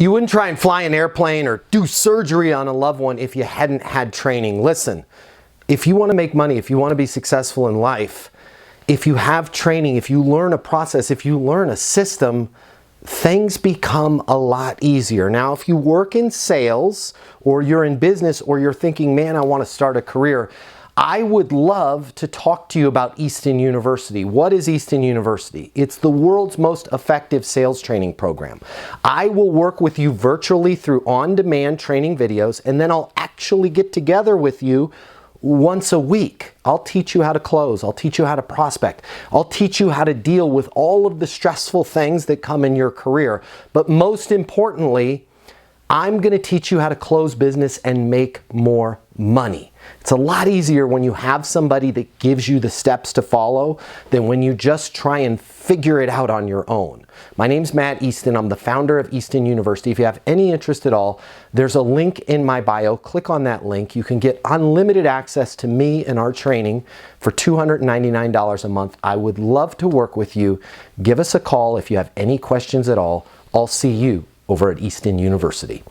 You wouldn't try and fly an airplane or do surgery on a loved one if you hadn't had training. Listen, if you want to make money, if you want to be successful in life, if you have training, if you learn a process, if you learn a system, things become a lot easier. Now, if you work in sales or you're in business or you're thinking, man, I want to start a career, I would love to talk to you about Easton University. What is Easton University? It's the world's most effective sales training program. I will work with you virtually through on-demand training videos, and then I'll actually get together with you once a week. I'll teach you how to close. I'll teach you how to prospect. I'll teach you how to deal with all of the stressful things that come in your career. But most importantly, I'm going to teach you how to close business and make more money. It's a lot easier when you have somebody that gives you the steps to follow than when you just try and figure it out on your own. My name's Matt Easton. I'm the founder of Easton University. If you have any interest at all, there's a link in my bio. Click on that link. You can get unlimited access to me and our training for $299 a month. I would love to work with you. Give us a call if you have any questions at all. I'll see you over at Easton University.